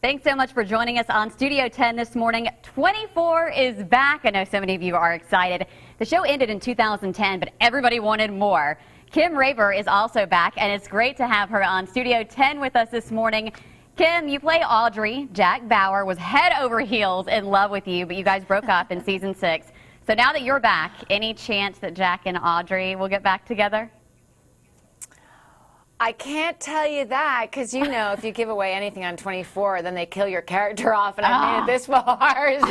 Thanks so much for joining us on Studio 10 this morning. 24 is back. I know so many of you are excited. The show ended in 2010, but everybody wanted more. Kim Raver is also back, and it's great to have her on Studio 10 with us this morning. Kim, you play Audrey. Jack Bauer was head over heels in love with you, but you guys broke up in season 6. So now that you're back, any chance that Jack and Audrey will get back together? I can't tell you that because, you know, if you give away anything on 24, then they kill your character off, and I've made it this far. So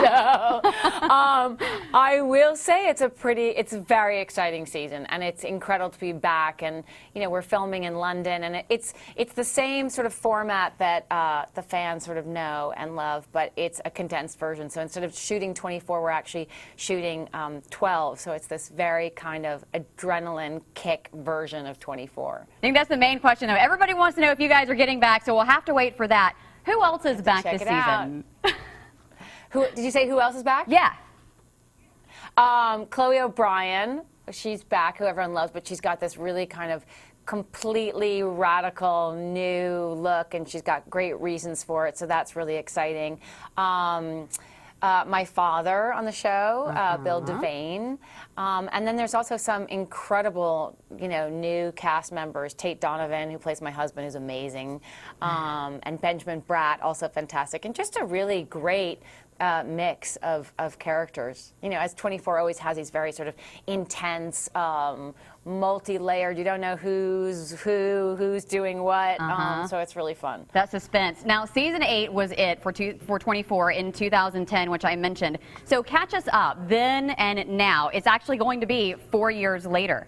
I will say it's a very exciting season, and it's incredible to be back. And, you know, we're filming in London, and it's the same sort of format that the fans sort of know and love, but it's a condensed version. So instead of shooting 24, we're actually shooting 12. So it's this very kind of adrenaline kick version of 24. I think that's the main question, though. Everybody wants to know if you guys are getting back, so we'll have to wait for that. Who else is back this season? Who did you say? Who else is back? Yeah. Chloe O'Brien. She's back, who everyone loves, but she's got this really kind of completely radical new look, and she's got great reasons for it, so that's really exciting. My father on the show, Bill Devane. And then there's also some incredible, you know, new cast members. Tate Donovan, who plays my husband, who's amazing. And Benjamin Bratt, also fantastic. And just a really great mix of characters. You know, as 24 always has these very sort of intense, multi-layered, you don't know who's doing what, so it's really fun. That suspense. Now, season 8 was it for 24 in 2010, which I mentioned. So catch us up then and now. It's actually going to be 4 years later.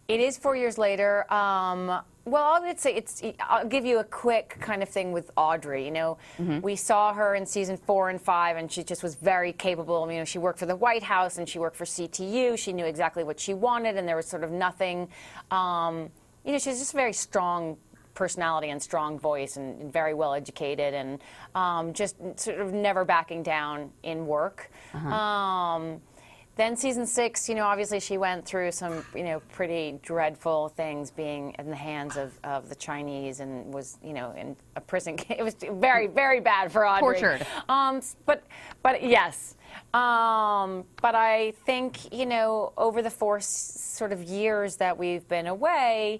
It is 4 years later. Well, I would say I'll give you a quick kind of thing with Audrey. You know, we saw her in season 4 and 5, and she just was very capable. You know, she worked for the White House and she worked for CTU. She knew exactly what she wanted, and there was sort of nothing. You know, she's just a very strong personality and strong voice, and very well educated, and just sort of never backing down in work. Then season 6, you know, obviously she went through some, you know, pretty dreadful things, being in the hands of the Chinese, and was, you know, in a prison. It was very, very bad for Audrey. Tortured. But yes. But I think, you know, over the 4 sort of years that we've been away,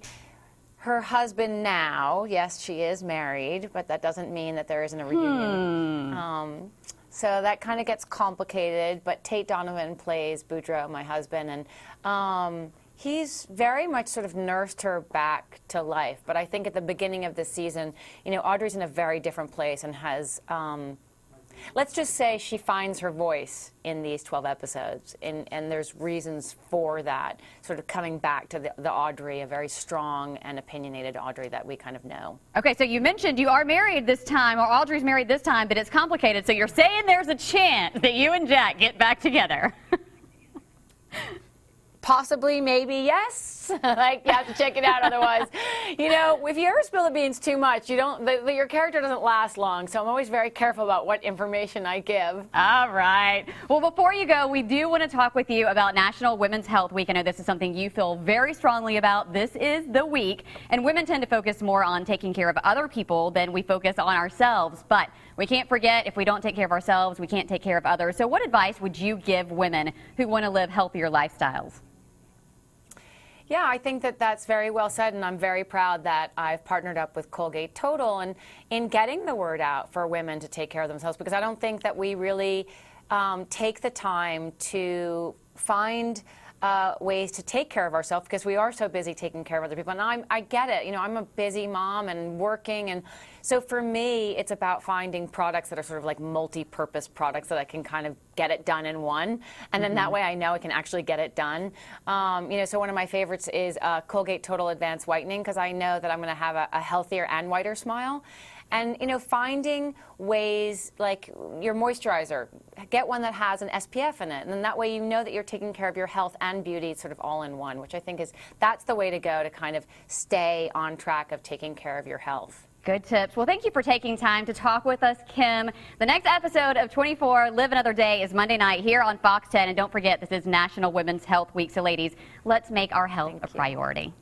her husband now, yes, she is married, but that doesn't mean that there isn't a reunion. So that kind of gets complicated, but Tate Donovan plays Boudreaux, my husband, and he's very much sort of nursed her back to life. But I think at the beginning of this season, you know, Audrey's in a very different place and has, let's just say she finds her voice in these 12 episodes, and there's reasons for that, sort of coming back to the Audrey, a very strong and opinionated Audrey that we kind of know. Okay, so you mentioned you are married this time, or Audrey's married this time, but it's complicated. So you're saying there's a chance that you and Jack get back together. Possibly, maybe, yes. Like, you have to check it out otherwise. You know, if you ever spill the beans too much, you don't, your character doesn't last long. So I'm always very careful about what information I give. All right. Well, before you go, we do want to talk with you about National Women's Health Week. I know this is something you feel very strongly about. This is the week, and women tend to focus more on taking care of other people than we focus on ourselves. But we can't forget, if we don't take care of ourselves, we can't take care of others. So what advice would you give women who want to live healthier lifestyles? Yeah, I think that that's very well said, and I'm very proud that I've partnered up with Colgate Total and in getting the word out for women to take care of themselves, because I don't think that we really take the time to find ways to take care of ourselves, because we are so busy taking care of other people. And I get it. You know, I'm a busy mom and working, and so for me, it's about finding products that are sort of like multi-purpose products that I can kind of get it done in one, and then that way I know I can actually get it done. You know, so one of my favorites is Colgate Total Advanced Whitening, because I know that I'm going to have a healthier and whiter smile. And, you know, finding ways, like your moisturizer, get one that has an SPF in it. And then that way you know that you're taking care of your health and beauty sort of all in one, which I think that's the way to go to kind of stay on track of taking care of your health. Good tips. Well, thank you for taking time to talk with us, Kim. The next episode of 24 Live Another Day is Monday night here on Fox 10. And don't forget, this is National Women's Health Week. So, ladies, let's make our health a priority.